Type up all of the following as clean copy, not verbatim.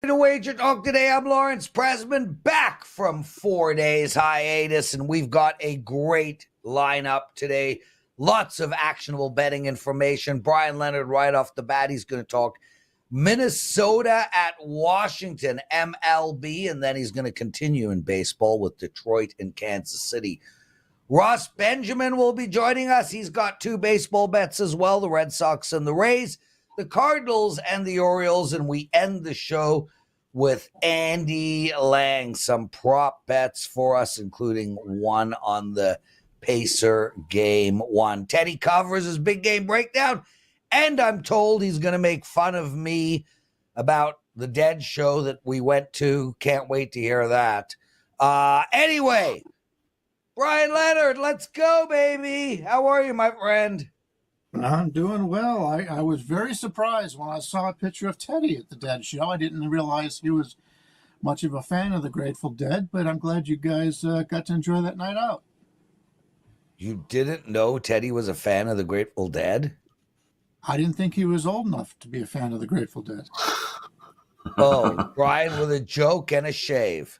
to WagerTalk Today. I'm Lawrence Pressman, back from 4 days hiatus, and we've got a great lineup today. Lots of actionable betting information. Bryan Leonard, right off the bat, he's going to talk Minnesota at Washington, MLB, and then he's going to continue in baseball with Detroit and Kansas City. Ross Benjamin will be joining us. He's got two baseball bets as well, the Red Sox and the Rays, the Cardinals and the Orioles, and we end the show with Andy Lang, some prop bets for us, including one on the Pacer game one. Teddy covers his big game breakdown, and I'm told he's going to make fun of me about the Dead show that we went to. Can't wait to hear that. Anyway, Bryan Leonard, let's go, baby. How are you, my friend? I'm doing well. I was very surprised when I saw a picture of Teddy at the Dead show. I didn't realize he was much of a fan of the Grateful Dead, but I'm glad you guys got to enjoy that night out. You didn't know Teddy was a fan of the Grateful Dead? I didn't think he was old enough to be a fan of the Grateful Dead. Oh, Bryan with a joke and a shave.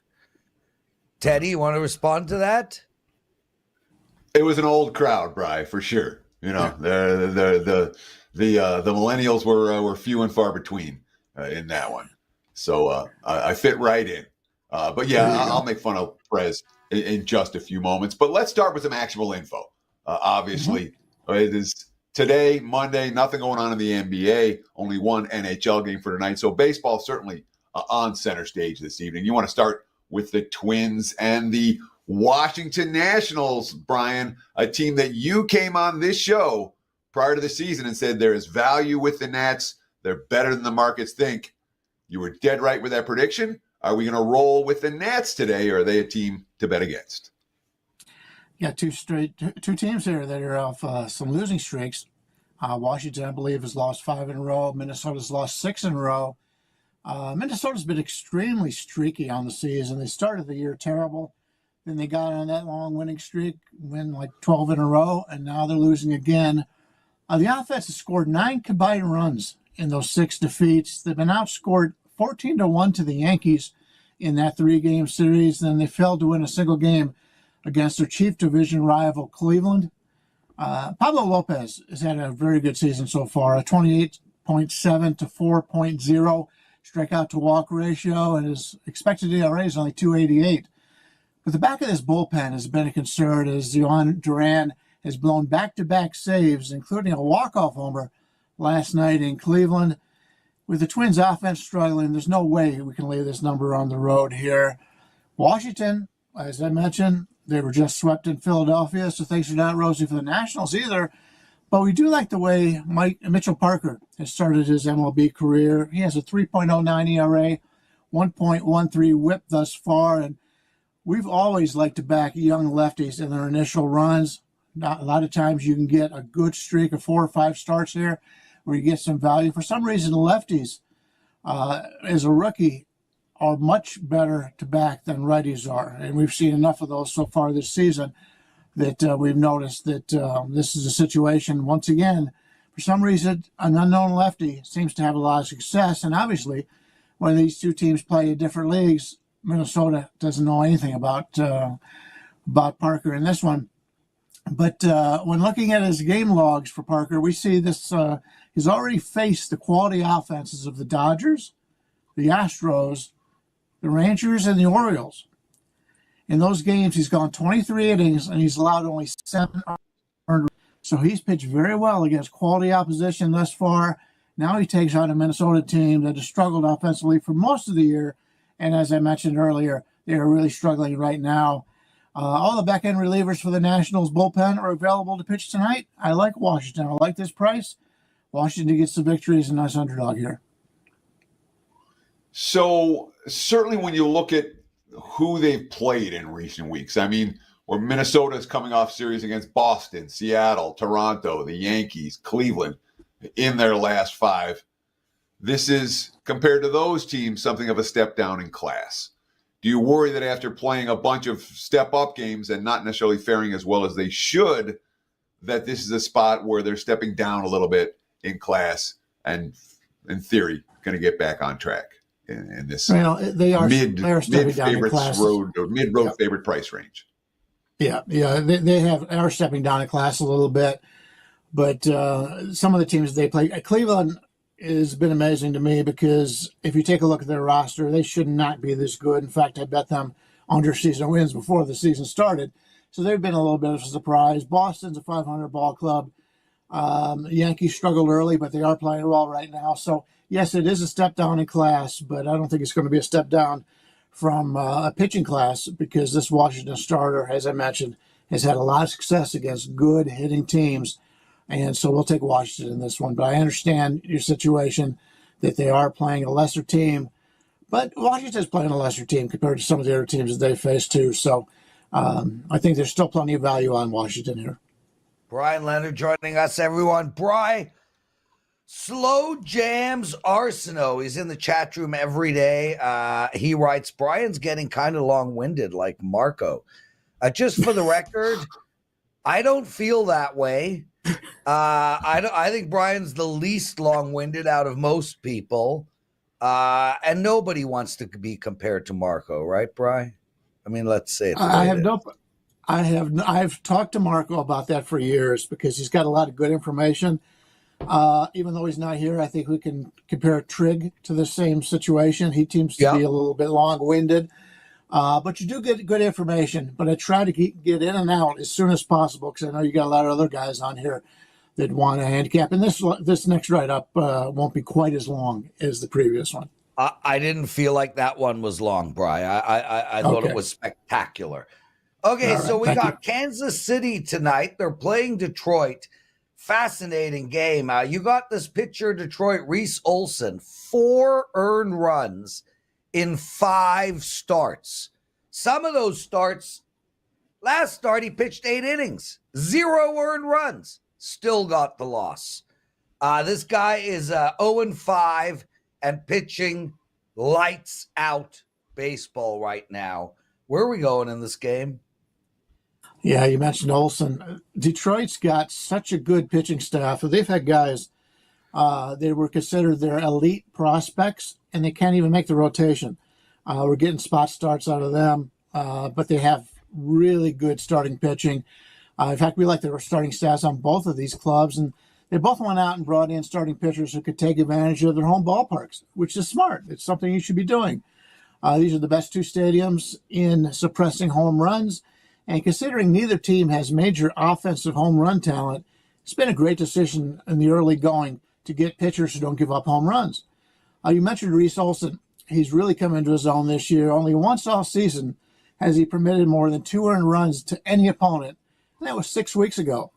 Teddy, you want to respond to that? It was an old crowd, Bri, for sure. You know, the millennials were few and far between in that one. So I fit right in. But yeah, I'll make fun of Prez in just a few moments. But let's start with some actionable info. Obviously, it is today, Monday, nothing going on in the NBA, only one NHL game for tonight. So baseball certainly on center stage this evening. You want to start with the Twins and the Washington Nationals, Bryan, a team that you came on this show prior to the season and said there is value with the Nats. They're better than the markets think. You were dead right with that prediction. Are we going to roll with the Nats today, or are they a team to bet against? Yeah, two teams here that are off some losing streaks. Washington, I believe, has lost 5 in a row. Minnesota's lost 6 in a row. Minnesota's been extremely streaky on the season. They started the year terrible. Then they got on that long winning streak, win like 12 in a row, and now they're losing again. The offense has scored 9 combined runs in those 6 defeats. They've been outscored 14-1 to the Yankees in that 3-game series. Then they failed to win a single game against their chief division rival, Cleveland. Pablo Lopez has had a very good season so far, a 28.7 to 4.0 strikeout to walk ratio, and his expected ERA is only 2.88. But the back of this bullpen has been a concern as Duran has blown back-to-back saves, including a walk-off homer last night in Cleveland. With the Twins' offense struggling, there's no way we can lay this number on the road here. Washington, as I mentioned, they were just swept in Philadelphia, so things are not rosy for the Nationals either. But we do like the way Mitchell Parker has started his MLB career. He has a 3.09 ERA, 1.13 whip thus far, and we've always liked to back young lefties in their initial runs. A lot of times you can get a good streak of 4 or 5 starts here where you get some value. For some reason, lefties, as a rookie, are much better to back than righties are. And we've seen enough of those so far this season that we've noticed that this is a situation, once again, for some reason, an unknown lefty seems to have a lot of success. And obviously, when these two teams play in different leagues, Minnesota doesn't know anything about Parker in this one. But when looking at his game logs for Parker, we see this, he's already faced the quality offenses of the Dodgers, the Astros, the Rangers, and the Orioles. In those games, he's gone 23 innings, and he's allowed only 7 earned. So he's pitched very well against quality opposition thus far. Now he takes on a Minnesota team that has struggled offensively for most of the year. And as I mentioned earlier, they are really struggling right now. All the back-end relievers for the Nationals bullpen are available to pitch tonight. I like Washington. I like this price. Washington gets the victory as a nice underdog here. So certainly when you look at who they've played in recent weeks, I mean, where Minnesota is coming off series against Boston, Seattle, Toronto, the Yankees, Cleveland in their last 5. This is, compared to those teams, something of a step down in class. Do you worry that after playing a bunch of step-up games and not necessarily faring as well as they should, that this is a spot where they're stepping down a little bit in class and, in theory, going to get back on track in this they are mid stepping down in favorites classes. road or mid road Yep. favorite price range. Yeah, they are stepping down in class a little bit, but some of the teams they play, Cleveland has been amazing to me because if you take a look at their roster, they should not be this good. In fact, I bet them under season wins before the season started, so they've been a little bit of a surprise. Boston's a 500 ball club. Yankees struggled early, but they are playing well right now. So yes, it is a step down in class, but I don't think it's going to be a step down from a pitching class because this Washington starter, as I mentioned, has had a lot of success against good hitting teams. And so we'll take Washington in this one. But I understand your situation that they are playing a lesser team. But Washington's playing a lesser team compared to some of the other teams that they face too. So I think there's still plenty of value on Washington here. Bryan Leonard joining us, everyone. Bry, Slow Jams Arsenault. He's in the chat room every day. He writes, Brian's getting kind of long-winded like Marco. Just for the record, I don't feel that way. I think Brian's the least long-winded out of most people. And nobody wants to be compared to Marco, right, Bry? I mean, let's say it. I've talked to Marco about that for years because he's got a lot of good information. Even though he's not here, I think we can compare Trig to the same situation. He seems to be a little bit long-winded. But you do get good information. But I try to get in and out as soon as possible because I know you got a lot of other guys on here that want a handicap. And this next write-up won't be quite as long as the previous one. I didn't feel like that one was long, Bry. I thought it was spectacular. Okay, so we got Kansas City tonight. They're playing Detroit. Fascinating game. You got this pitcher, Detroit, Reese Olson, 4 earned runs in 5 starts. Some of those starts, last start he pitched 8 innings, 0 earned runs, still got the loss. This guy is 0-5 and pitching lights out baseball right now. Where are we going in this game? Yeah, you mentioned Olson. Detroit's got such a good pitching staff. They've had guys, they were considered their elite prospects, and they can't even make the rotation. We're getting spot starts out of them, but they have really good starting pitching. In fact, we like their starting stats on both of these clubs, and they both went out and brought in starting pitchers who could take advantage of their home ballparks, which is smart. It's something you should be doing. These are the best 2 stadiums in suppressing home runs. And considering neither team has major offensive home run talent, it's been a great decision in the early going to get pitchers who don't give up home runs. You mentioned Reese Olson. He's really come into his own this year. Only once all season has he permitted more than 2 earned runs to any opponent, and that was 6 weeks ago.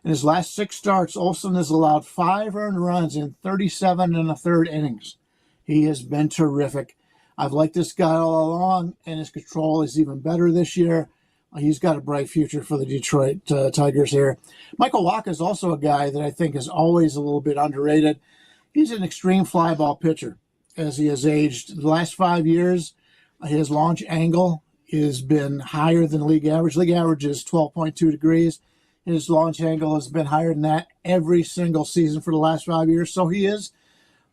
In his last 6 starts, Olson has allowed 5 earned runs in 37 1/3 innings. He has been terrific. I've liked this guy all along, and his control is even better this year. He's got a bright future for the Detroit Tigers here. Michael Wacha is also a guy that I think is always a little bit underrated. He's an extreme fly ball pitcher as he has aged. The last 5 years, his launch angle has been higher than league average. League average is 12.2 degrees. His launch angle has been higher than that every single season for the last 5 years. So he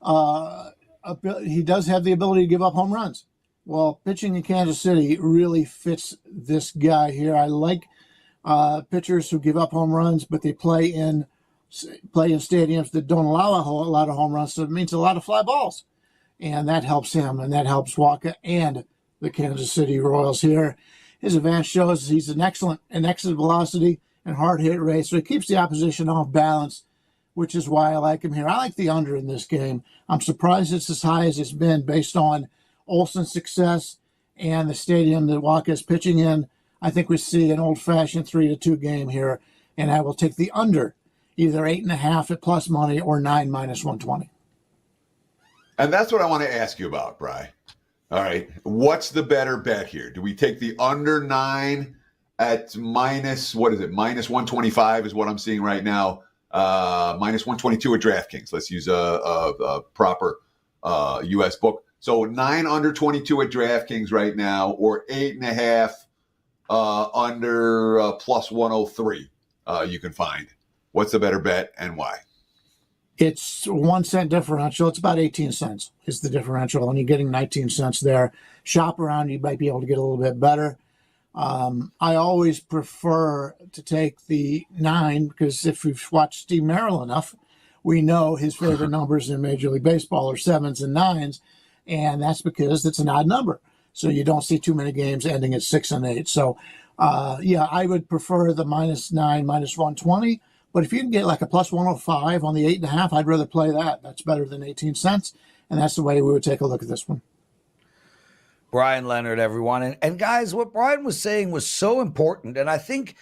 does have the ability to give up home runs. Well, pitching in Kansas City really fits this guy here. I like pitchers who give up home runs, but they play in stadiums that don't allow a whole lot of home runs, so it means a lot of fly balls. And that helps him, and that helps Wacha and the Kansas City Royals here. His advance shows he's an excellent exit velocity and hard hit rate, so he keeps the opposition off balance, which is why I like him here. I like the under in this game. I'm surprised it's as high as it's been based on Olson's success and the stadium that Wacha is pitching in. I think we see an old-fashioned 3-2 game here, and I will take the under, either 8.5 at plus money or 9 minus 120. And that's what I want to ask you about, Bry. All right, what's the better bet here? Do we take the under 9 at minus 125 is what I'm seeing right now, minus 122 at DraftKings. Let's use a proper U.S. book. So 9 under 22 at DraftKings right now, or 8.5 under plus 103 you can find. What's the better bet and why? It's 1 cent differential. It's about 18 cents is the differential, and you're getting 19 cents there. Shop around, you might be able to get a little bit better. I always prefer to take the 9 because if we've watched Steve Merrill enough, we know his favorite numbers in Major League Baseball are 7s and 9s, and that's because it's an odd number. So you don't see too many games ending at 6 and 8. So, I would prefer the -9, -120. But if you can get like a +105 on the 8.5, I'd rather play that. That's better than 18 cents. And that's the way we would take a look at this one. Bryan Leonard, everyone. And guys, what Bryan was saying was so important. And I think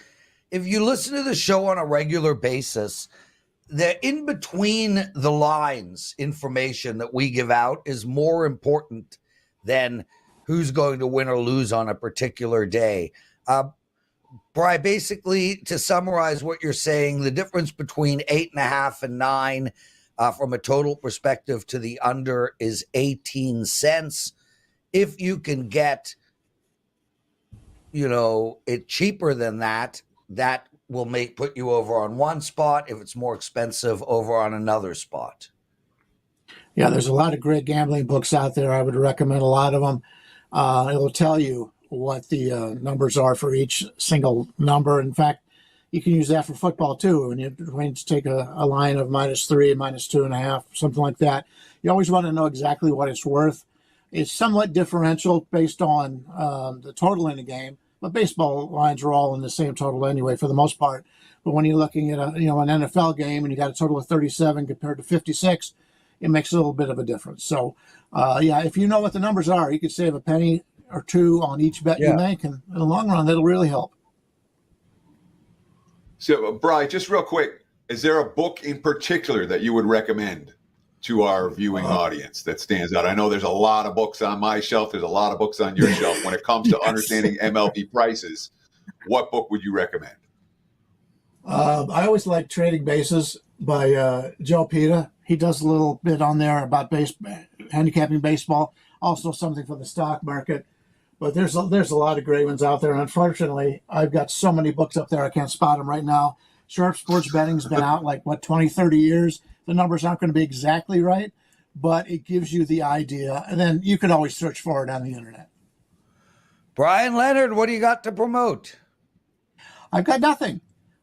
if you listen to the show on a regular basis, the in between the lines information that we give out is more important than who's going to win or lose on a particular day. Brian, basically, to summarize what you're saying, the difference between 8.5 and 9 from a total perspective to the under is 18 cents. If you can get, it cheaper than that, that will put you over on one spot. If it's more expensive, over on another spot. Yeah, there's a lot of great gambling books out there. I would recommend a lot of them. It'll tell you what the numbers are for each single number. In fact, you can use that for football too. When you take a line of -3, -2.5, something like that, you always want to know exactly what it's worth. It's somewhat differential based on the total in the game, but baseball lines are all in the same total anyway for the most part. But when you're looking at an NFL game and you got a total of 37 compared to 56, it makes a little bit of a difference. So, if you know what the numbers are, you could save a penny or two on each bet you make, and in the long run, that'll really help. So, Brian, just real quick, is there a book in particular that you would recommend to our viewing audience that stands out? I know there's a lot of books on my shelf. There's a lot of books on your shelf. When it comes to understanding MLB prices, what book would you recommend? I always like Trading Bases by Joe Pita. He does a little bit on there about handicapping baseball, also something for the stock market. But there's a lot of great ones out there. And unfortunately, I've got so many books up there, I can't spot them right now. Sharp Sports Betting's been out 20, 30 years. The numbers aren't going to be exactly right, but it gives you the idea. And then you can always search for it on the internet. Bryan Leonard, what do you got to promote? I've got nothing.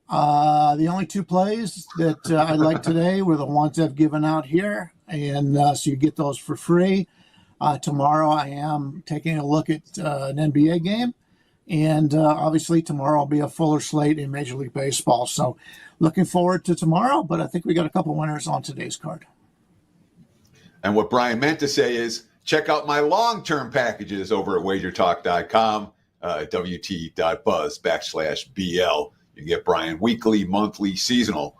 The only 2 plays that I like today were the ones I've given out here. And so you get those for free. Tomorrow I am taking a look at an NBA game. And obviously tomorrow will be a fuller slate in Major League Baseball. So looking forward to tomorrow, but I think we got a couple winners on today's card. And what Brian meant to say is check out my long-term packages over at WagerTalk.com, wt.buzz/BL. You can get Brian weekly, monthly, seasonal.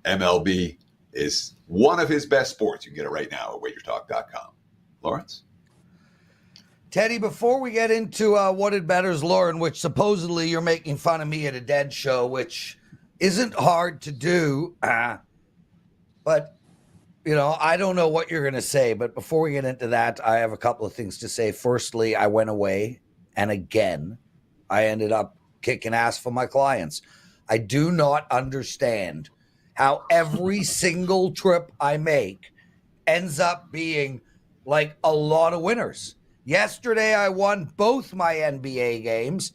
MLB is one of his best sports. You can get it right now at WagerTalk.com. Lawrence? Teddy, before we get into what did bettors learn, which supposedly you're making fun of me at a dead show, which isn't hard to do, but, I don't know what you're going to say. But before we get into that, I have a couple of things to say. Firstly, I went away, and again, I ended up kicking ass for my clients. I do not understand how every single trip I make ends up being like a lot of winners. Yesterday, I won both my NBA games.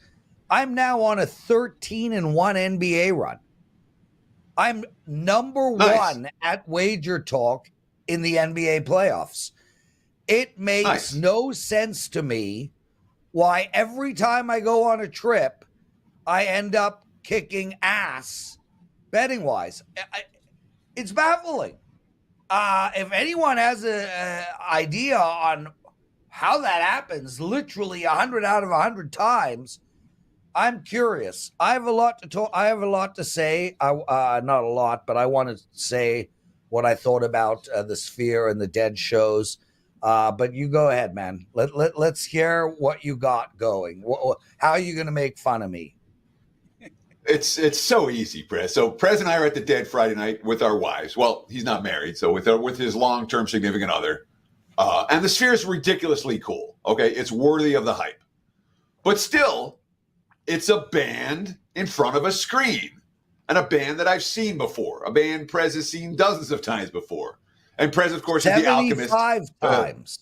I'm now on a 13-1 NBA run. I'm number one at WagerTalk in the NBA playoffs. It makes no sense to me why every time I go on a trip, I end up kicking ass betting-wise. It's baffling. If anyone has an idea on how that happens, literally 100 out of 100 times, I'm curious. I have a lot to talk. I have a lot to say. Not a lot, but I want to say what I thought about the Sphere and the Dead shows. But you go ahead, man. Let's hear what you got going. How are you going to make fun of me? It's so easy, Prez. So Prez and I are at the Dead Friday night with our wives. Well, he's not married, so with his long-term significant other. And the Sphere is ridiculously cool. Okay, it's worthy of the hype. But still, it's a band in front of a screen. and a band that I've seen before, a band Prez has seen dozens of times before. And Prez, of course, is the alchemist. 75 times.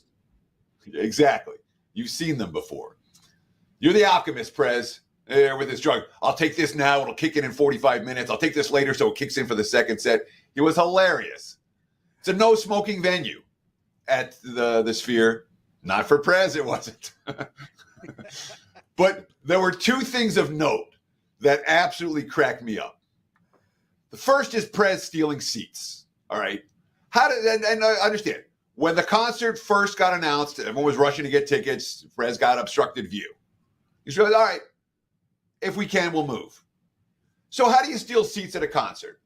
Exactly. You've seen them before. You're the alchemist, Prez, with this drug. I'll take this now. It'll kick in 45 minutes. I'll take this later so it kicks in for the second set. It was hilarious. It's a no-smoking venue at the Sphere. Not for Prez, it wasn't. But there were two things of note that absolutely cracked me up. The first is Prez stealing seats. All right. And I understand. When the concert first got announced, everyone was rushing to get tickets. Prez got obstructed view. He's like, all right, if we can, we'll move. So how do you steal seats at a concert?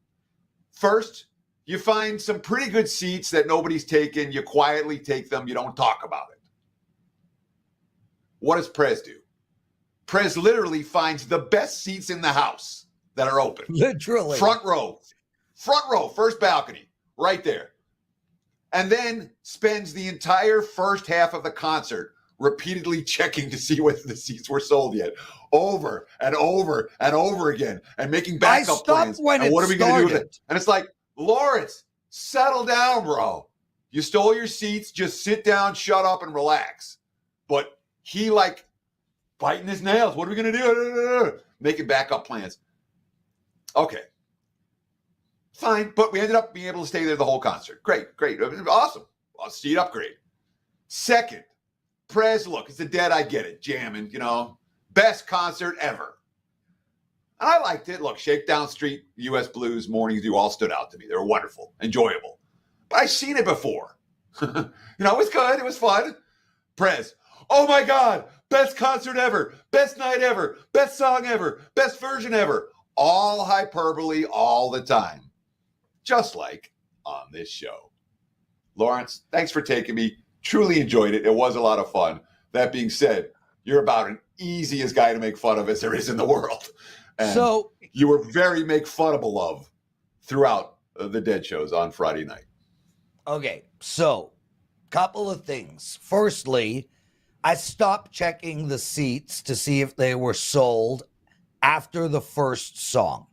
First, you find some pretty good seats that nobody's taken. You quietly take them. You don't talk about it. What does Prez do? Prez literally finds the best seats in the house that are open. Literally. Front row, first balcony, right there. And then spends the entire first half of the concert repeatedly checking to see whether the seats were sold yet, over and over and over again, and making backup plans. And what are we going to do with it? And it's like, Lawrence, settle down, bro. You stole your seats. Just sit down, shut up, and relax. But he biting his nails. What are we going to do? Making backup plans. Okay. Fine. But we ended up being able to stay there the whole concert. Great. Awesome. Seat upgrade. Second, Prez, look, it's a dead, I get it. Jamming, best concert ever. And I liked it. Look, Shakedown Street, U.S. Blues, Morning Dew all stood out to me. They were wonderful, enjoyable. But I've seen it before. It was good. It was fun. Prez, oh my God, best concert ever, best night ever, best song ever, best version ever. All hyperbole all the time. Just like on this show. Lawrence, thanks for taking me. Truly enjoyed it. It was a lot of fun. That being said, you're about an easiest guy to make fun of as there is in the world. And so you were very make funnable of throughout the Dead shows on Friday night. Okay, so couple of things. Firstly, I stopped checking the seats to see if they were sold after the first song.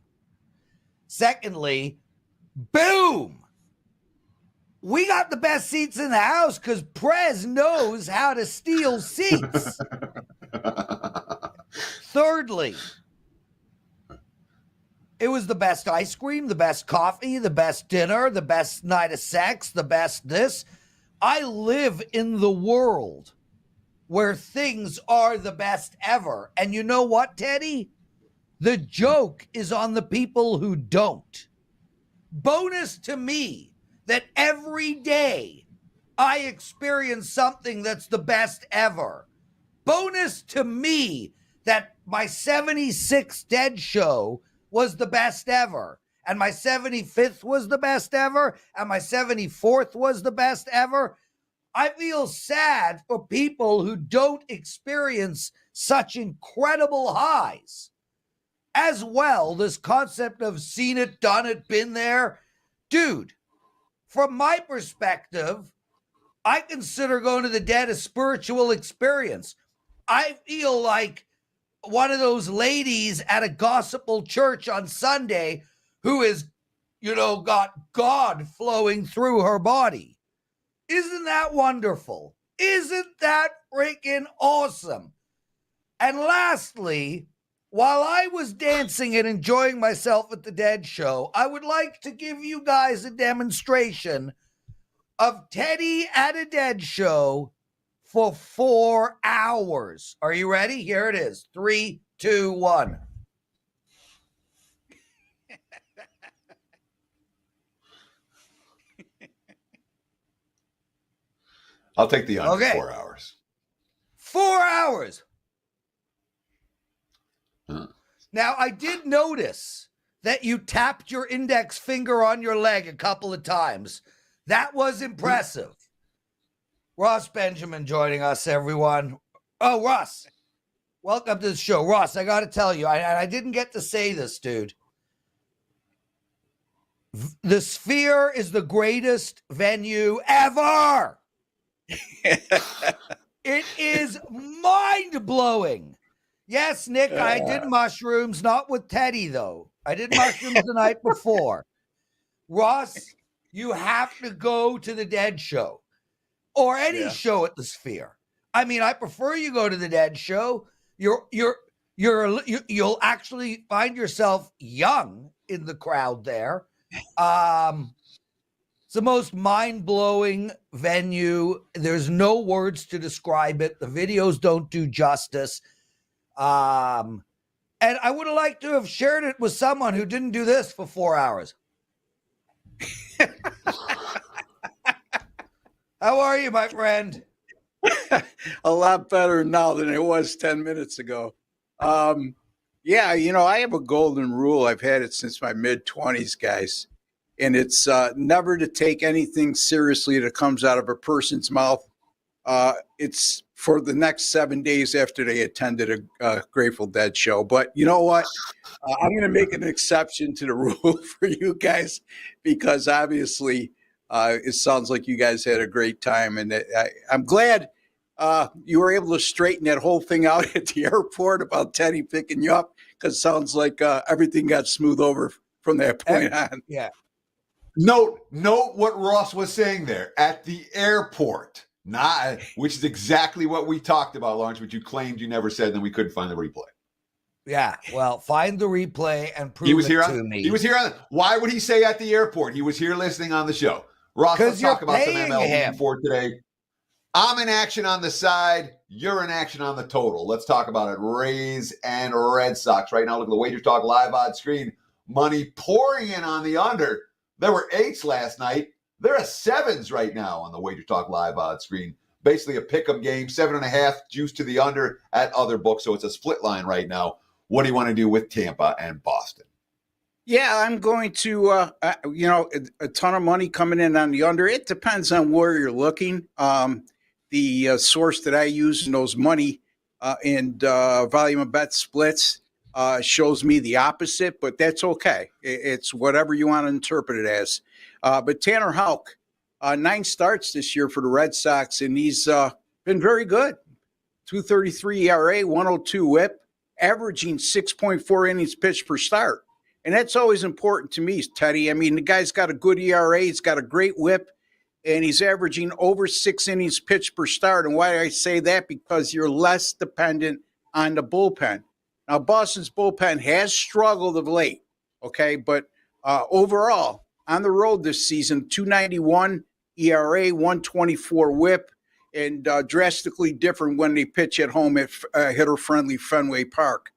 Secondly, boom! We got the best seats in the house because Prez knows how to steal seats. Thirdly, it was the best ice cream, the best coffee, the best dinner, the best night of sex, the best this. I live in the world where things are the best ever. And you know what, Teddy? The joke is on the people who don't. Bonus to me that every day I experience something that's the best ever. Bonus to me that my 76th Dead show was the best ever, and my 75th was the best ever, and my 74th was the best ever. I feel sad for people who don't experience such incredible highs. As well, this concept of seen it, done it, been there. Dude, from my perspective, I consider going to the Dead a spiritual experience. I feel like one of those ladies at a gospel church on Sunday who is, got God flowing through her body. Isn't that wonderful? Isn't that freaking awesome? And lastly, while I was dancing and enjoying myself at the Dead show, I would like to give you guys a demonstration of Teddy at a Dead show for 4 hours. Are you ready? Here it is. 3, 2, 1. I'll take the under 4 hours. 4 hours. Huh. Now, I did notice that you tapped your index finger on your leg a couple of times. That was impressive. Ross Benjamin joining us, everyone. Oh, Ross, welcome to the show. Ross, I got to tell you, I didn't get to say this, dude. The Sphere is the greatest venue ever. It is mind-blowing. Yes, Nick, I did mushrooms, not with Teddy, though. I did mushrooms the night before. Ross, you have to go to the Dead Show or any show at the Sphere. I mean, I prefer you go to the Dead Show. You'll actually find yourself young in the crowd there. It's the most mind-blowing venue. There's no words to describe it. The videos don't do justice. And I would have liked to have shared it with someone who didn't do this for 4 hours. How are you, my friend? A lot better now than it was 10 minutes ago. Yeah, I have a golden rule. I've had it since my mid-20s, guys. And it's never to take anything seriously that comes out of a person's mouth. It's for the next 7 days after they attended a Grateful Dead show. But you know what? I'm going to make an exception to the rule for you guys because obviously it sounds like you guys had a great time. And I'm glad you were able to straighten that whole thing out at the airport about Teddy picking you up because it sounds like everything got smooth over from that point on. Yeah. Note what Ross was saying there at the airport, which is exactly what we talked about, Lawrence, which you claimed you never said, and then we couldn't find the replay. Yeah, well, find the replay and prove to me. He was here on. Why would he say at the airport? He was here listening on the show. Ross, let's talk about some MLB for today. I'm in action on the side. You're in action on the total. Let's talk about it. Rays and Red Sox. Right now, look at the WagerTalk live odds screen. Money pouring in on the under. There were 8s last night. There are 7s right now on the WagerTalk live odds screen. Basically a pick'em game, 7.5 juice to the under at other books. So it's a split line right now. What do you want to do with Tampa and Boston? Yeah, I'm going to, a ton of money coming in on the under. It depends on where you're looking. The source that I use in those money and volume of bet splits shows me the opposite, but that's okay. It's whatever you want to interpret it as. But Tanner Houck, 9 starts this year for the Red Sox, and he's been very good. 2.33 ERA, 102 WHIP, averaging 6.4 innings pitched per start. And that's always important to me, Teddy. I mean, the guy's got a good ERA, he's got a great WHIP, and he's averaging over 6 innings pitched per start. And why do I say that? Because you're less dependent on the bullpen. Now, Boston's bullpen has struggled of late, okay? But overall, on the road this season, 2.91 ERA, 124 WHIP, and drastically different when they pitch at home at hitter-friendly Fenway Park.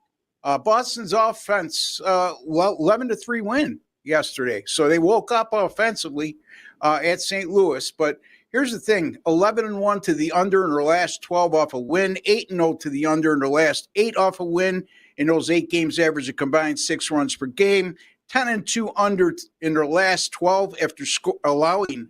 Boston's offense, 11-3 win yesterday. So they woke up offensively at St. Louis. But here's the thing, 11-1 to the under in their last 12 off a win, 8-0 to the under in their last 8 off a win. In those 8 games, average a combined 6 runs per game, 10-2 under in their last 12 after allowing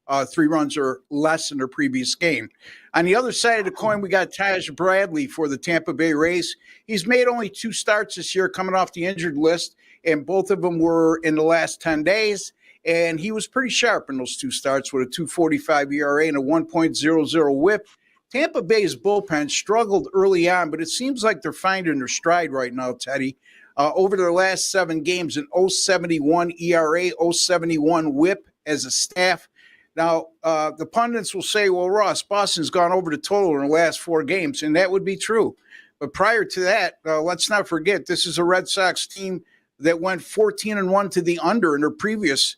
3 runs or less in their previous game. On the other side of the coin, we got Taj Bradley for the Tampa Bay Rays. He's made only 2 starts this year coming off the injured list, and both of them were in the last 10 days. And he was pretty sharp in those 2 starts with a 2.45 ERA and a 1.00 WHIP. Tampa Bay's bullpen struggled early on, but it seems like they're finding their stride right now, Teddy. Over their last 7 games, an 0.71 ERA, 0.71 WHIP as a staff. Now, the pundits will say, well, Ross, Boston's gone over the total in the last 4 games, and that would be true. But prior to that, let's not forget, this is a Red Sox team that went 14-1 to the under in their previous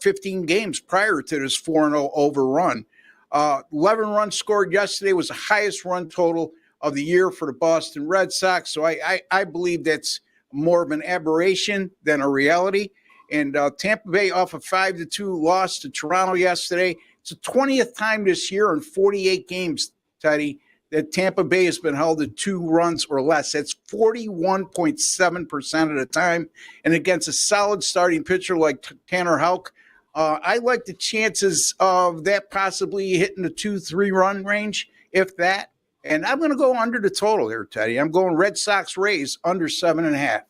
15 games prior to this 4-0 overrun. 11 runs scored yesterday was the highest run total of the year for the Boston Red Sox. So I believe that's more of an aberration than a reality. And Tampa Bay off a 5-2 loss to Toronto yesterday. It's the 20th time this year in 48 games, Teddy, that Tampa Bay has been held to 2 runs or less. That's 41.7% of the time. And against a solid starting pitcher like Tanner Houck, I like the chances of that possibly hitting the 2-3 run range, if that. And I'm going to go under the total here, Teddy. I'm going Red Sox Rays under 7.5.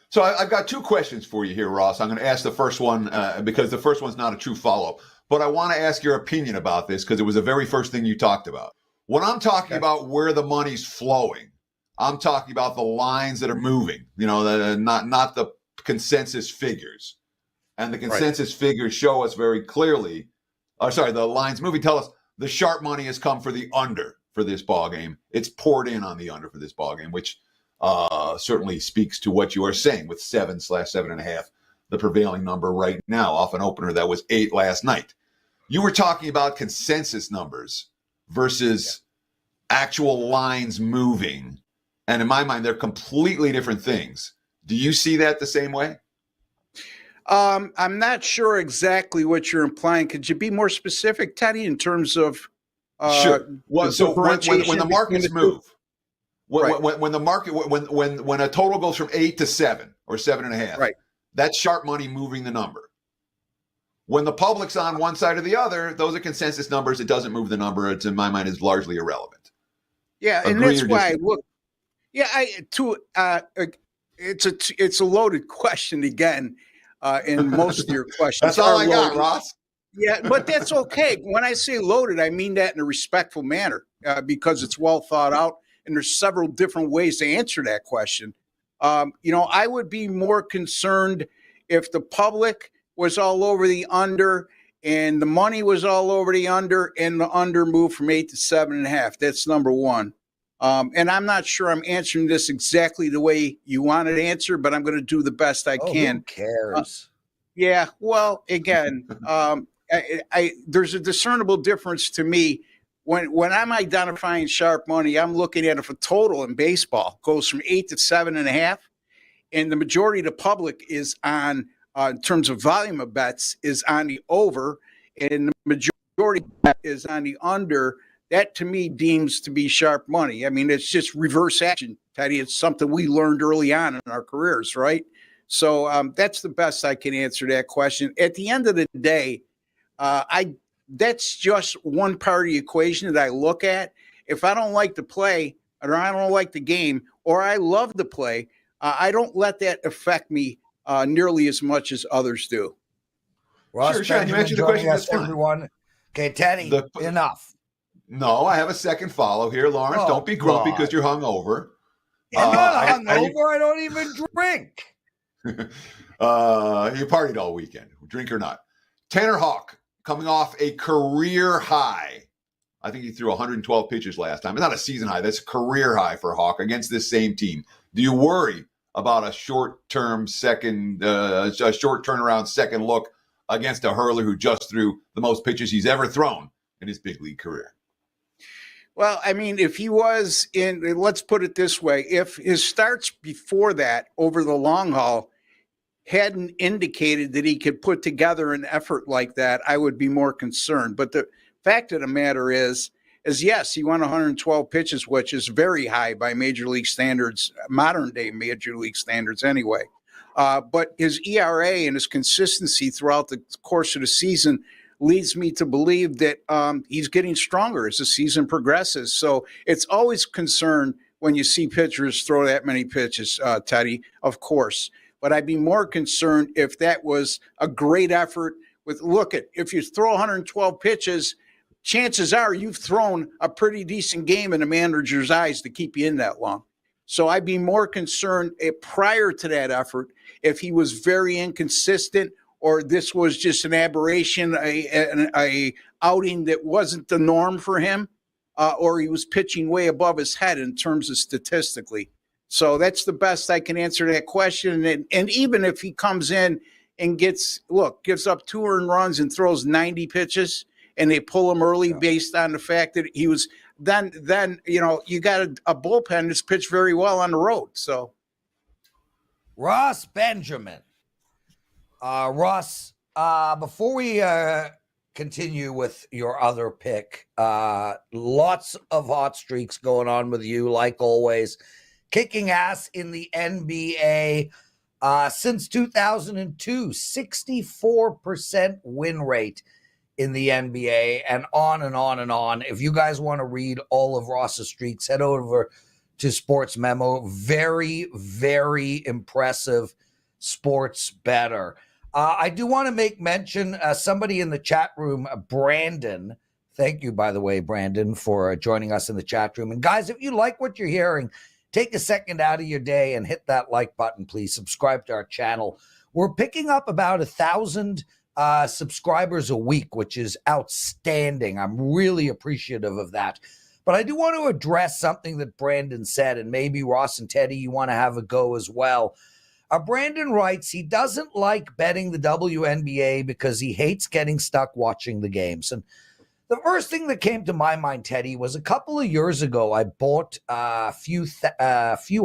So I've got 2 questions for you here, Ross. I'm going to ask the first one because the first one's not a true follow-up. But I want to ask your opinion about this because it was the very first thing you talked about. When I'm talking about where the money's flowing, I'm talking about the lines that are moving, not the consensus figures. And the consensus figures show us very clearly, the lines moving tell us the sharp money has come for the under for this ball game. It's poured in on the under for this ball game, which certainly speaks to what you are saying with 7/7.5, the prevailing number right now off an opener that was 8 last night. You were talking about consensus numbers versus actual lines moving. And in my mind, they're completely different things. Do you see that the same way? I'm not sure exactly what you're implying. Could you be more specific, Teddy, in terms of sure. Well, so when the markets move, Right. when the market when a total goes from 8 to 7 or 7.5, Right. that's sharp money moving the number. When the public's on one side or the other, those are consensus numbers. It doesn't move the number. It's, in my mind, is largely irrelevant. Yeah, and Agree that's or why. disagree? Look, it's a loaded question again, and most of your questions. That's all are I got, loaded. Ross. Yeah, but that's okay. When I say loaded, I mean that in a respectful manner because it's well thought out, and there's several different ways to answer that question. I would be more concerned if the public was all over the under and the money was all over the under and the under moved from 8 to 7.5. That's number one. And I'm not sure I'm answering this exactly the way you wanted to answer, but I'm going to do the best I can. Who cares? Yeah, well, again, there's a discernible difference to me when I'm identifying sharp money. I'm looking at if a total in baseball goes from 8 to 7.5, and the majority of the public is on, in terms of volume of bets, is on the over, and the majority is on the under. That to me deems to be sharp money. I mean, it's just reverse action, Teddy. It's something we learned early on in our careers, right? So that's the best I can answer that question. At the end of the day, that's just one part of the equation that I look at. If I don't like the play, or I don't like the game, or I love the play, I don't let that affect me nearly as much as others do. Ross Sure. You Benjamin answered the joining question. us, That's fine. everyone. Okay, Teddy, enough. No, I have a second follow here, Lawrence. Oh, Don't be grumpy God. because you're hungover. I'm not hungover. I don't even drink. You partied all weekend, drink or not. Tanner Houck coming off a career high. I think he threw 112 pitches last time. It's not a season high. That's a career high for Houck against this same team. Do you worry about a short turnaround second look against a hurler who just threw the most pitches he's ever thrown in his big league career? Well, I mean, if he was in, let's put it this way, if his starts before that over the long haul hadn't indicated that he could put together an effort like that, I would be more concerned. But the fact of the matter is yes, he won 112 pitches, which is very high by major league standards, modern day major league standards anyway. But his ERA and his consistency throughout the course of the season leads me to believe that he's getting stronger as the season progresses. So it's always concern when you see pitchers throw that many pitches, Teddy, of course. But I'd be more concerned if that was a great effort if you throw 112 pitches, chances are you've thrown a pretty decent game in a manager's eyes to keep you in that long. So I'd be more concerned prior to that effort if he was very inconsistent or this was just an aberration, a outing that wasn't the norm for him, or he was pitching way above his head in terms of statistically. So that's the best I can answer that question. And even if he comes in and gives up 2 earned runs and throws 90 pitches and they pull him early based on the fact that he was then you got a bullpen that's pitched very well on the road. So Ross Benjamin. Ross, before we continue with your other pick, lots of hot streaks going on with you, like always. Kicking ass in the NBA since 2002, 64% win rate in the NBA, and on and on and on. If you guys want to read all of Ross's streaks, head over to Sports Memo. Very, very impressive sports bettor. I do want to make mention, somebody in the chat room, Brandon. Thank you, by the way, Brandon, for joining us in the chat room. And guys, if you like what you're hearing, take a second out of your day and hit that like button, please. Subscribe to our channel. We're picking up about 1,000 subscribers a week, which is outstanding. I'm really appreciative of that. But I do want to address something that Brandon said, and maybe Ross and Teddy, you want to have a go as well. Brandon writes he doesn't like betting the WNBA because he hates getting stuck watching the games. And the first thing that came to my mind, Teddy, was a couple of years ago, I bought a few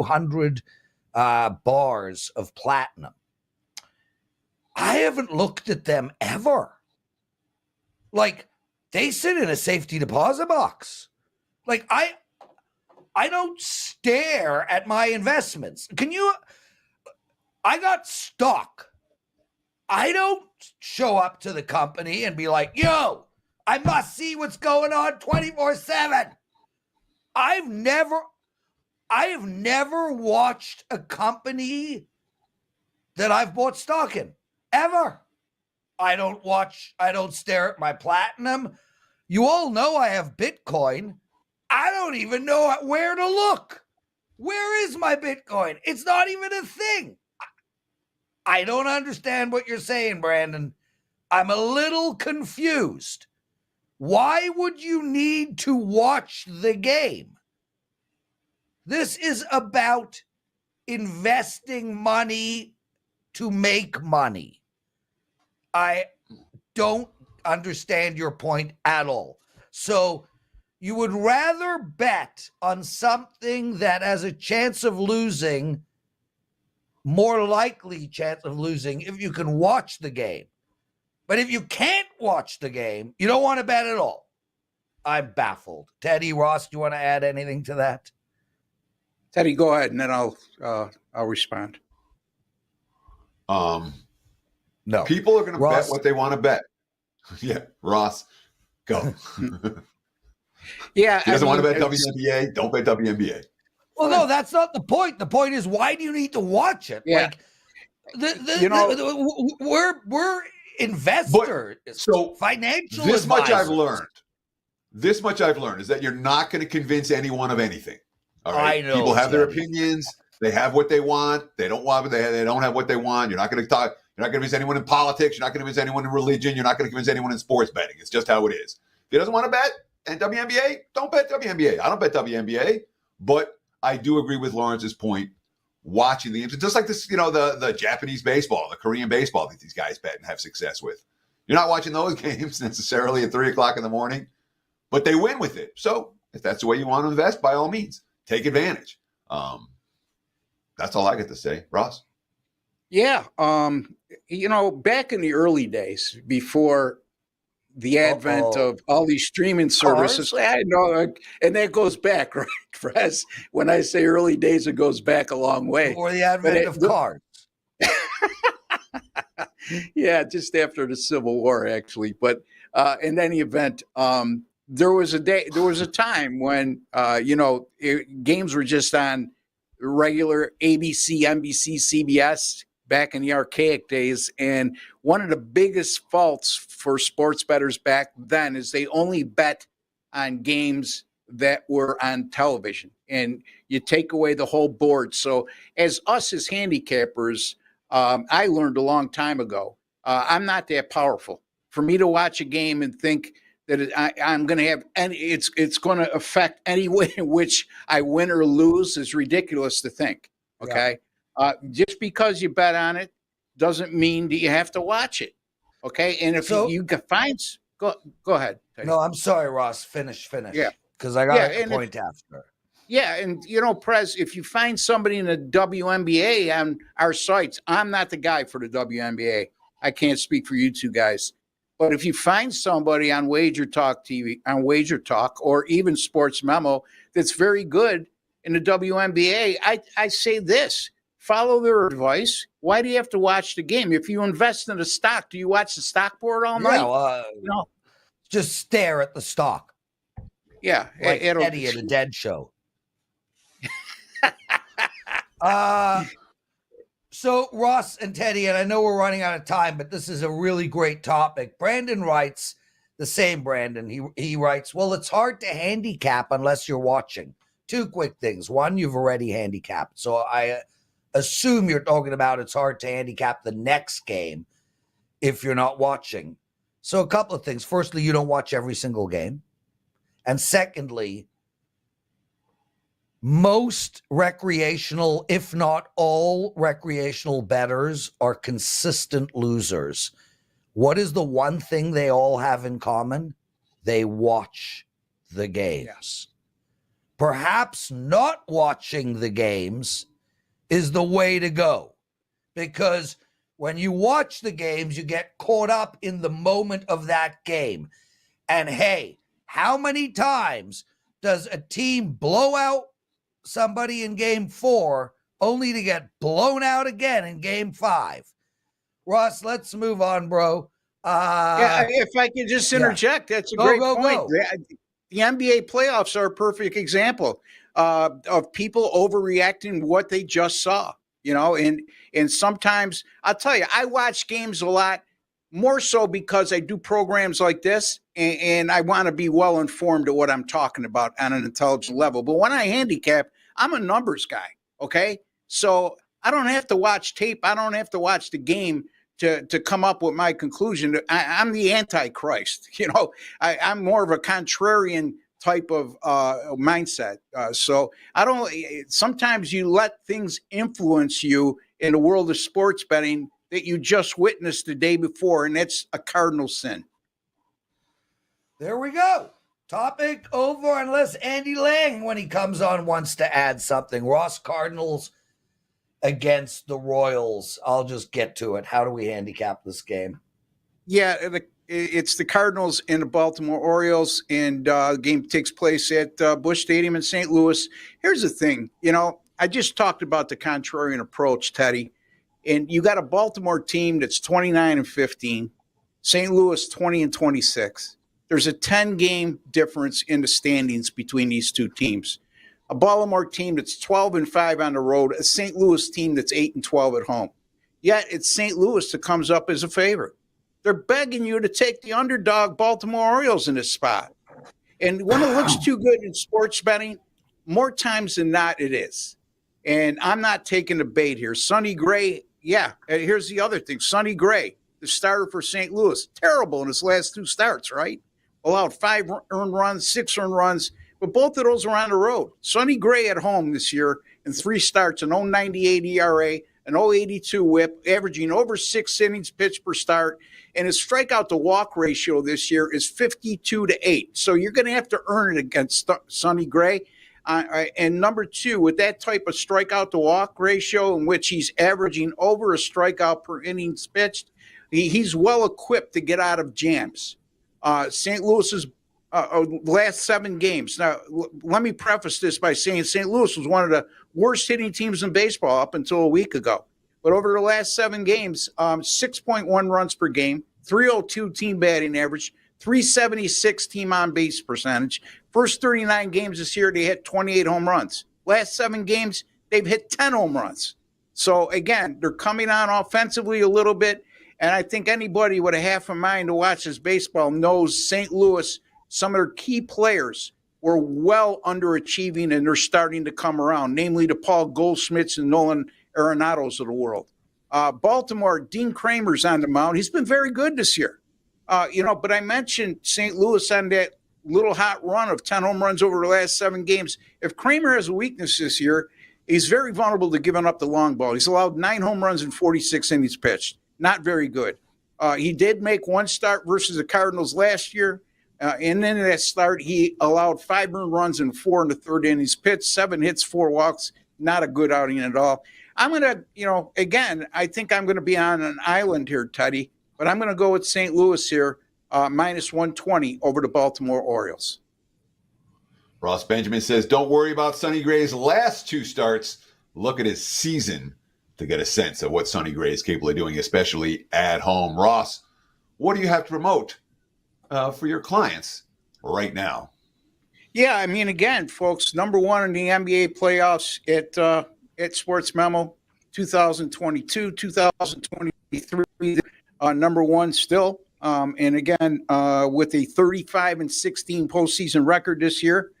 hundred bars of platinum. I haven't looked at them ever. Like, they sit in a safety deposit box. Like, I don't stare at my investments. I got stock. I don't show up to the company and be like, yo, I must see what's going on 24/7. I have never watched a company that I've bought stock in, ever. I don't stare at my platinum. You all know I have Bitcoin. I don't even know where to look. Where is my Bitcoin? It's not even a thing. I don't understand what you're saying, Brandon. I'm a little confused. Why would you need to watch the game? This is about investing money to make money. I don't understand your point at all. So you would rather bet on something that has a chance of losing, more likely chance of losing, if you can watch the game. But if you can't watch the game, you don't want to bet at all. I'm baffled. Teddy, Ross, do you want to add anything to that? Teddy, go ahead, and then I'll respond. No. People are going to bet what they want to bet. Yeah, Ross, go. Yeah. He doesn't want to bet WNBA. Don't bet WNBA. Well, no, that's not the point. The point is, why do you need to watch it? Yeah. Like, we're investors. So financial this advisors. This much I've learned is that you're not going to convince anyone of anything. All right. I know, people have their opinions. They have what they want. They don't have what they want. You're not going to talk. You're not going to convince anyone in politics. You're not going to convince anyone in religion. You're not going to convince anyone in sports betting. It's just how it is. If he doesn't want to bet and WNBA, don't bet WNBA. I don't bet WNBA, but I do agree with Lawrence's point. Watching the games, just like this, the Japanese baseball, the Korean baseball that these guys bet and have success with. You're not watching those games necessarily at 3:00 in the morning, but they win with it. So if that's the way you want to invest, by all means, take advantage. That's all I get to say, Ross. Yeah. Back in the early days, before the advent of all these streaming services, I know, and that goes back, right, Prez? When I say early days, it goes back a long way. Before the advent of cards. Yeah, just after the Civil War, actually. But in any event, there was a time when games were just on regular ABC, NBC, CBS back in the archaic days. And one of the biggest faults for sports bettors back then is they only bet on games that were on television, and you take away the whole board. So as handicappers, I learned a long time ago, I'm not that powerful. For me to watch a game and think that I'm going to have it's going to affect any way in which I win or lose is ridiculous to think. Okay. Yeah. Just because you bet on it doesn't mean that you have to watch it. Okay. And if you can find, go ahead. No, I'm sorry, Ross. Finish. Yeah. Because I got a point after. Yeah. And, Prez, if you find somebody in the WNBA on our sites, I'm not the guy for the WNBA. I can't speak for you two guys. But if you find somebody on WagerTalk TV, on WagerTalk, or even Sports Memo that's very good in the WNBA, I say this: follow their advice. Why do you have to watch the game? If you invest in a stock, do you watch the stock board all night? No. Just stare at the stock. Yeah, like Eddie at a Dead show. So Ross and Teddy, and I know we're running out of time, but this is a really great topic. Brandon writes, the same Brandon, he writes, well, it's hard to handicap unless you're watching. two quick things. One, you've already handicapped. So I assume you're talking about it's hard to handicap the next game if you're not watching. So a couple of things. Firstly, you don't watch every single game. And secondly, most recreational, if not all recreational bettors are consistent losers. What is the one thing they all have in common? They watch the games. Yes. Perhaps not watching the games is the way to go, because when you watch the games, you get caught up in the moment of that game. And hey, how many times does a team blow out somebody in game 4 only to get blown out again in game 5? Ross, let's move on, bro. If I could just interject, that's a great point. The NBA playoffs are a perfect example of people overreacting what they just saw, and sometimes I'll tell you, I watch games a lot more so because I do programs like this and I want to be well informed of what I'm talking about on an intelligent level. But when I handicap, I'm a numbers guy. Okay. So I don't have to watch tape. I don't have to watch the game to come up with my conclusion. I'm the Antichrist. I'm more of a contrarian type of mindset. So I don't, sometimes you let things influence you in the world of sports betting that you just witnessed the day before, and that's a cardinal sin. There we go. Topic over, unless Andy Lang, when he comes on, wants to add something. Ross, Cardinals against the Royals. I'll just get to it. How do we handicap this game? Yeah, it's the Cardinals and the Baltimore Orioles, and the game takes place at Busch Stadium in St. Louis. Here's the thing. I just talked about the contrarian approach, Teddy. And you got a Baltimore team that's 29-15, St. Louis 20-26. There's a 10-game difference in the standings between these two teams. A Baltimore team that's 12-5 on the road, a St. Louis team that's 8-12 at home. Yet it's St. Louis that comes up as a favorite. They're begging you to take the underdog Baltimore Orioles in this spot. And when it looks too good in sports betting, more times than not it is. And I'm not taking the bait here. Sonny Gray. Yeah, here's the other thing. Sonny Gray, the starter for St. Louis, terrible in his last 2 starts, right? Allowed 5 earned runs, 6 earned runs, but both of those are on the road. Sonny Gray at home this year in 3 starts, an 0.98 ERA, an 0.82 whip, averaging over 6 innings pitched per start, and his strikeout to walk ratio this year is 52-8. So you're going to have to earn it against Sonny Gray. And number 2, with that type of strikeout to walk ratio in which he's averaging over a strikeout per innings pitched, he's well equipped to get out of jams. St. Louis's last 7 games. Now, let me preface this by saying St. Louis was one of the worst hitting teams in baseball up until a week ago. But over the last 7 games, 6.1 runs per game, 302 team batting average, 376 team on base percentage. First 39 games this year, they hit 28 home runs. Last 7 games, they've hit 10 home runs. So again, they're coming on offensively a little bit. And I think anybody with a half a mind to watch this baseball knows St. Louis, some of their key players were well underachieving, and they're starting to come around, namely the Paul Goldschmidts and Nolan Arenados of the world. Baltimore, Dean Kramer's on the mound. He's been very good this year. But I mentioned St. Louis on that little hot run of 10 home runs over the last 7 games. If Kramer has a weakness this year, he's very vulnerable to giving up the long ball. He's allowed 9 home runs in 46 innings pitched. Not very good. He did make 1 start versus the Cardinals last year. And in that start, he allowed 5 earned runs and 4 in the 3rd innings pitched, 7 hits, 4 walks. Not a good outing at all. I'm going to, again, I think I'm going to be on an island here, Teddy, but I'm going to go with St. Louis here, minus 120 over the Baltimore Orioles. Ross Benjamin says, don't worry about Sonny Gray's last 2 starts. Look at his season to get a sense of what Sonny Gray is capable of doing, especially at home. Ross, what do you have to promote for your clients right now? Yeah, I mean, again, folks, number 1 in the NBA playoffs at Sports Memo, 2022, 2023, number 1 still. And again, with a 35-16 postseason record this year.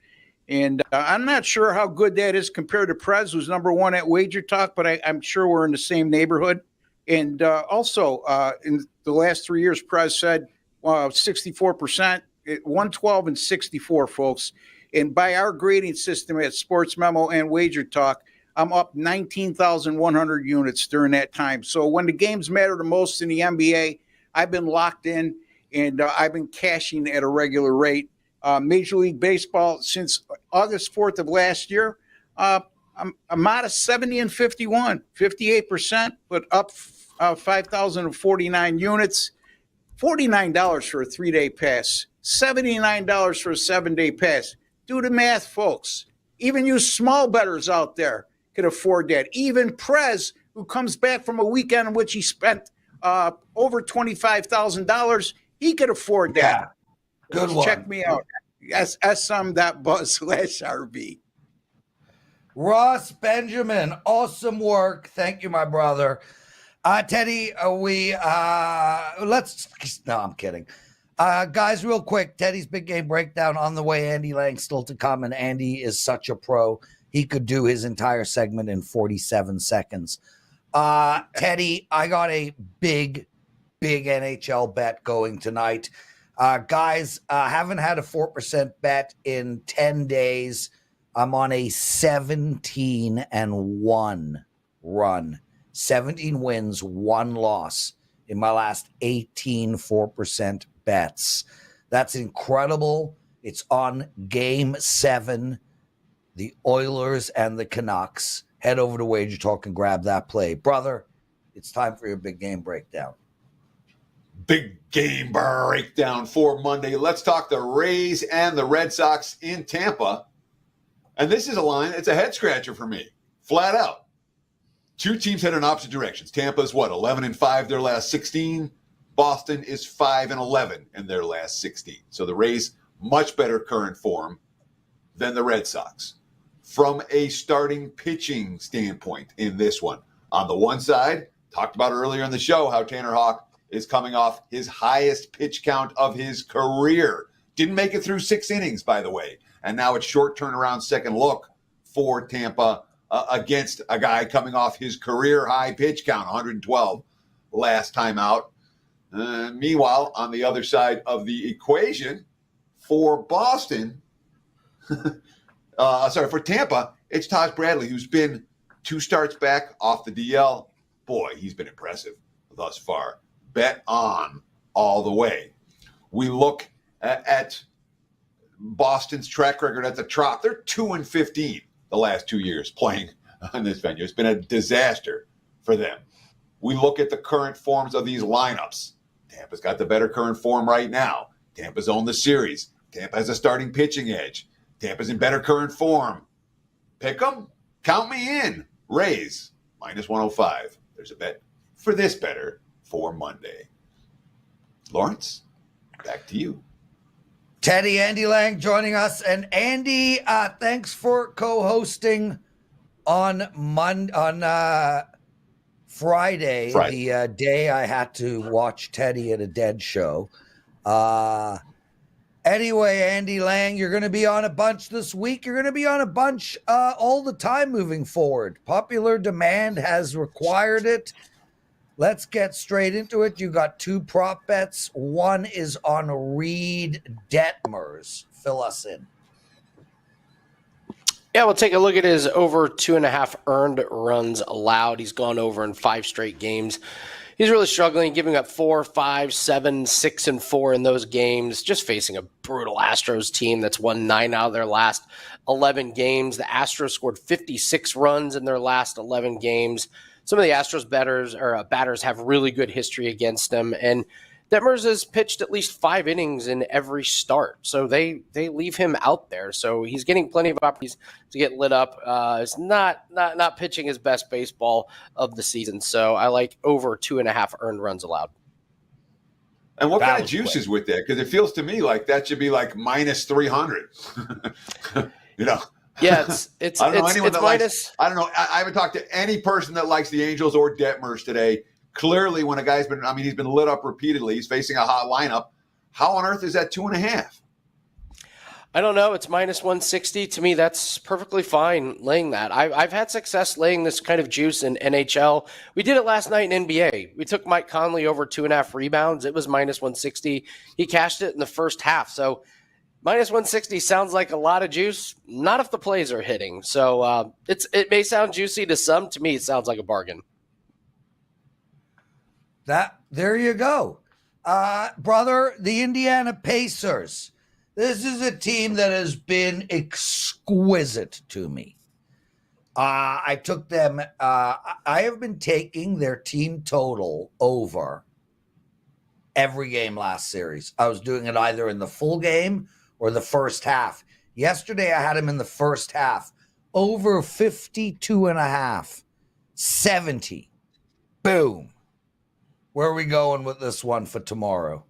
And I'm not sure how good that is compared to Prez, who's number one at WagerTalk, but I'm sure we're in the same neighborhood. And also, in the last 3 years, Prez said 64%, 112 and 64, folks. And by our grading system at Sports Memo and WagerTalk, I'm up 19,100 units during that time. So when the games matter the most in the NBA, I've been locked in, and I've been cashing at a regular rate. Major League Baseball, since August 4th of last year, I'm out of 70 and 51, 58%, but up 5,049 units, $49 for a 3-day pass, $79 for a 7-day pass. Do the math, folks. Even you small bettors out there could afford that. Even Prez, who comes back from a weekend in which he spent over $25,000, he could afford that. Yeah. Good one. Check me out. SM.buzz/RB. Ross Benjamin, awesome work. Thank you, my brother. Teddy, no, I'm kidding. Guys, real quick, Teddy's big game breakdown on the way. Andy Lang still to come, and Andy is such a pro. He could do his entire segment in 47 seconds. Teddy, I got a big NHL bet going tonight. Guys, haven't had a 4% bet in 10 days. I'm on a 17-1 run. 17 wins, 1 loss in my last 18 4% bets. That's incredible. It's on Game 7, the Oilers and the Canucks. Head over to WagerTalk and grab that play. Brother, it's time for your big game breakdown. Big game breakdown for Monday. Let's talk the Rays and the Red Sox in Tampa. And this is a line, it's a head scratcher for me, flat out. Two teams head in opposite directions. Tampa's 11-5 their last 16. Boston is 5-11 in their last 16. So the Rays, much better current form than the Red Sox. From a starting pitching standpoint in this one, on the one side, talked about earlier in the show how Tanner Houck is coming off his highest pitch count of his career. Didn't make it through 6 innings, by the way. And now it's short turnaround second look for Tampa against a guy coming off his career high pitch count, 112 last time out. Meanwhile, on the other side of the equation, for Boston, for Tampa, it's Taj Bradley, who's been 2 starts back off the DL. Boy, he's been impressive thus far. Bet on all the way. We look at Boston's track record at the Trop. They're 2-15 the last 2 years playing on this venue. It's been a disaster for them. We look at the current forms of these lineups. Tampa's got the better current form right now. Tampa's owned the series. Tampa has a starting pitching edge. Tampa's in better current form. Pick them. Count me in. Rays, -105. There's a bet for this better for Monday. Lawrence, back to you. Teddy, Andy Lang joining us. And Andy, thanks for co-hosting on Friday, the day I had to watch Teddy at a Dead show. Anyway, Andy Lang, you're going to be on a bunch this week. You're going to be on a bunch all the time moving forward. Popular demand has required it. Let's get straight into it. You got 2 prop bets. One is on Reed Detmers. Fill us in. Yeah, we'll take a look at his over 2.5 earned runs allowed. He's gone over in 5 straight games. He's really struggling, giving up 4, 5, 7, 6, and 4 in those games, just facing a brutal Astros team that's won 9 out of their last 11 games. The Astros scored 56 runs in their last 11 games. Some of the Astros batters have really good history against them, and Detmers has pitched at least 5 innings in every start, so they leave him out there. So he's getting plenty of opportunities to get lit up. It's not pitching his best baseball of the season, so I like over 2.5 earned runs allowed. And what kind of juice is with that? Because it feels to me like that should be like -300. You know. Yeah, it's I don't know anyone it's that minus. Likes, I don't know. I haven't talked to any person that likes the Angels or Detmers today. Clearly, when a guy's been, he's been lit up repeatedly. He's facing a hot lineup. How on earth is that 2.5? I don't know. It's minus 160. To me, that's perfectly fine laying that. I've had success laying this kind of juice in NHL. We did it last night in NBA. We took Mike Conley over 2.5 rebounds. It was minus 160. He cashed it in the first half. So minus 160 sounds like a lot of juice. Not if the plays are hitting. So it may sound juicy to some. To me, it sounds like a bargain. There you go. Brother, the Indiana Pacers. This is a team that has been exquisite to me. I took them. I have been taking their team total over every game last series. I was doing it either in the full game or the first half. Yesterday, I had them in the first half. Over 52.5. 70. Boom. Where are we going with this one for tomorrow?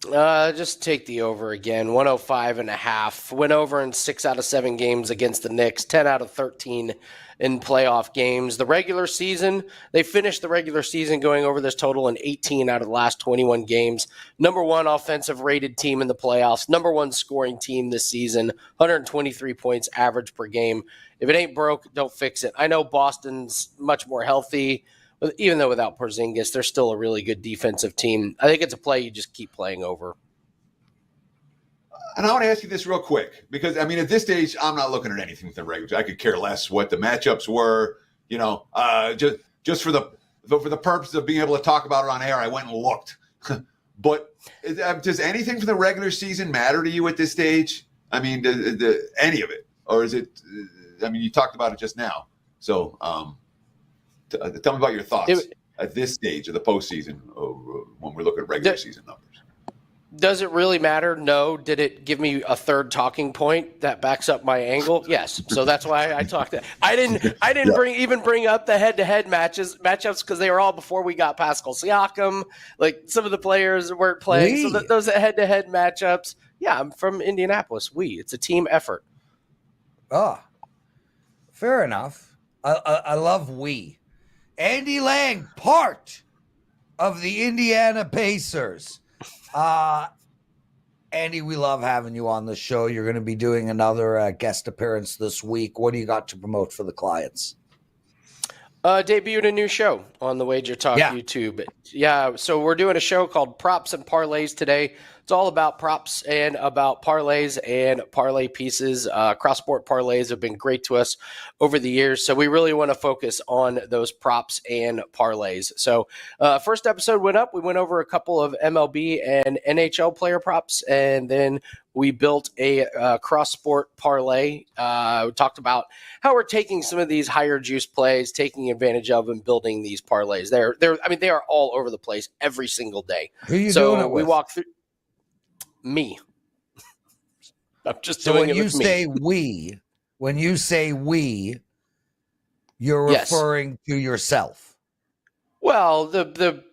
Just take the over again. 105.5. Went over in 6 out of 7 games against the Knicks. 10 out of 13 in playoff games. The regular season, they finished the regular season going over this total in 18 out of the last 21 games. Number 1 offensive rated team in the playoffs. Number 1 scoring team this season. 123 points average per game. If it ain't broke, don't fix it. I know Boston's much more healthy. Even though without Porzingis, they're still a really good defensive team. I think it's a play you just keep playing over. And I want to ask you this real quick, because, I mean, at this stage, I'm not looking at anything with the regular. I could care less what the matchups were, just for the purpose of being able to talk about it on air, I went and looked. But does anything for the regular season matter to you at this stage? I mean, any of it? Or is it, I mean, you talked about it just now. So, tell me about your thoughts at this stage of the postseason when we're looking at regular season numbers. Does it really matter? No. Did it give me a third talking point that backs up my angle? Yes. So that's why I talked. I didn't bring up the head-to-head matchups because they were all before we got Pascal Siakam. Like some of the players weren't playing. So those head-to-head matchups. Yeah, I'm from Indianapolis. It's a team effort. Oh, fair enough. I love Andy Lang, part of the Indiana Pacers. Andy, we love having you on the show. You're going to be doing another guest appearance this week. What do you got to promote for the clients? Debuted a new show on the WagerTalk YouTube. Yeah, so we're doing a show called Props and Parlays today. It's all about props and about parlays and parlay pieces. Cross-sport parlays have been great to us over the years, so we really want to focus on those props and parlays. So first episode went up. We went over a couple of MLB and NHL player props, and then we built a cross-sport parlay. We talked about how we're taking some of these higher juice plays, taking advantage of and building these parlays. They are all over the place every single day. Who are you doing it with? We walk through me. I'm just so doing when it you with say me. when you say we, you're referring to yourself. Well, the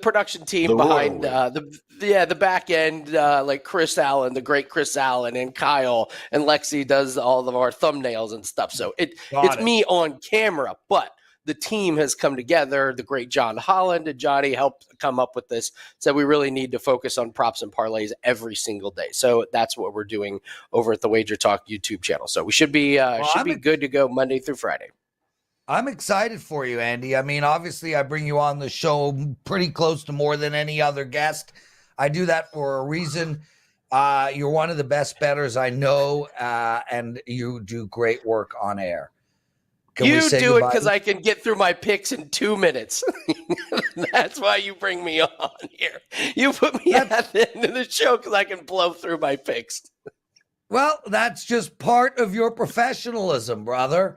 production team behind the back end, like Chris Allen, the great Chris Allen, and Kyle and Lexi does all of our thumbnails and stuff. So it's me on camera, but the team has come together. The great John Holland and Johnny helped come up with this. Said we really need to focus on props and parlays every single day. So that's what we're doing over at the WagerTalk YouTube channel. So we should be good to go Monday through Friday. I'm excited for you, Andy. I mean, obviously, I bring you on the show pretty close to more than any other guest. I do that for a reason. You're one of the best bettors I know, and you do great work on air. You do it because I can get through my picks in 2 minutes. That's why you bring me on here. You put me at the end of the show because I can blow through my picks. Well, that's just part of your professionalism, brother.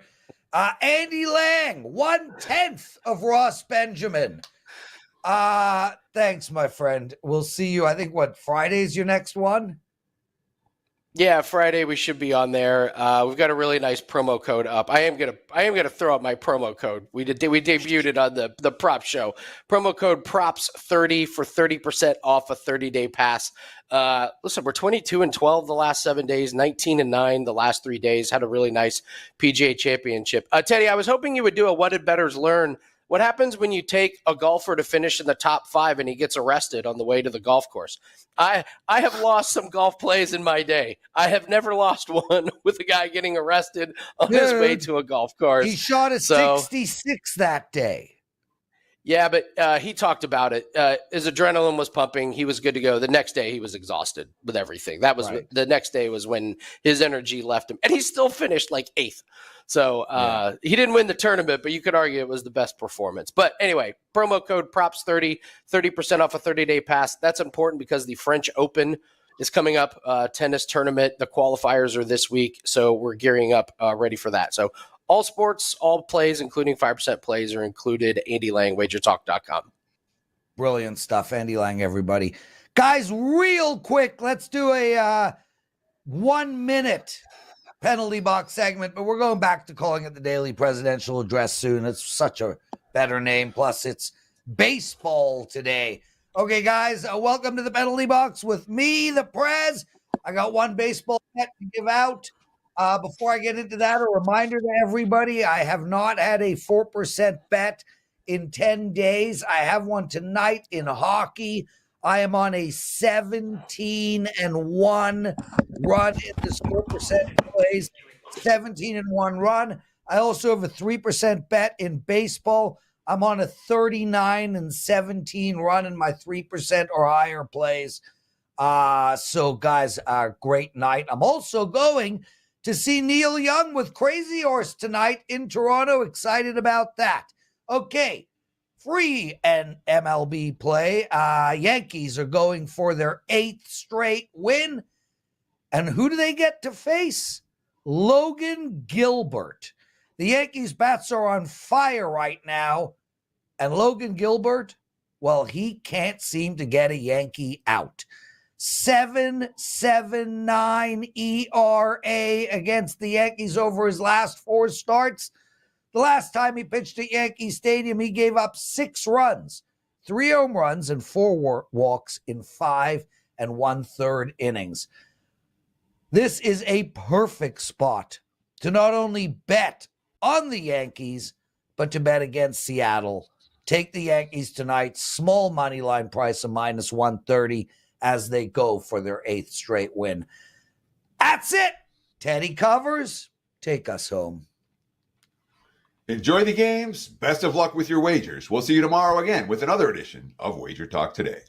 Andy Lang, 1/10 of Ross Benjamin. Thanks, my friend. We'll see you. I think Friday's your next one? Yeah, Friday we should be on there. We've got a really nice promo code up. I am gonna throw up my promo code. We debuted it on the prop show. Promo code PROPS30 for 30% off a 30-day pass. Listen, we're 22-12 the last 7 days, 19-9 the last 3 days. Had a really nice PGA championship. Teddy, I was hoping you would do a What Did Bettors Learn What happens when you take a golfer to finish in the top 5 and he gets arrested on the way to the golf course? I have lost some golf plays in my day. I have never lost one with a guy getting arrested on his way to a golf course. He shot a 66 that day. Yeah, but he talked about it. His adrenaline was pumping. He was good to go. The next day, he was exhausted with everything. That was right. The next day was when his energy left him, and he still finished like 8th. So he didn't win the tournament, but you could argue it was the best performance. But anyway, promo code props30, 30% off a 30-day pass. That's important because the French Open is coming up. Tennis tournament. The qualifiers are this week, so we're gearing up, ready for that. So. All sports, all plays, including 5% plays, are included. Andy Lang, WagerTalk.com. Brilliant stuff. Andy Lang, everybody. Guys, real quick, let's do a 1-minute penalty box segment, but we're going back to calling it the Daily Presidential Address soon. It's such a better name. Plus, it's baseball today. Okay, guys, welcome to the penalty box with me, the Prez. I got one baseball bet to give out. Before I get into that, a reminder to everybody, I have not had a 4% bet in 10 days. I have one tonight in hockey. I am on a 17-1 run in this 4% plays, 17-1 run. I also have a 3% bet in baseball. I'm on a 39-17 run in my 3% or higher plays. So, guys, great night. I'm also going to see Neil Young with Crazy Horse tonight in Toronto. Excited about that. Okay, free and MLB play. Yankees are going for their 8th straight win. And who do they get to face? Logan Gilbert. The Yankees' bats are on fire right now. And Logan Gilbert, well, he can't seem to get a Yankee out. 7.79 ERA against the Yankees over his last 4 starts. The last time he pitched at Yankee Stadium, he gave up 6 runs, 3 home runs, and 4 walks in 5 1/3 innings. This is a perfect spot to not only bet on the Yankees, but to bet against Seattle. Take the Yankees tonight, small money line price of -130. As they go for their 8th straight win. That's it. Teddy covers. Take us home. Enjoy the games. Best of luck with your wagers. We'll see you tomorrow again with another edition of Wager Talk Today.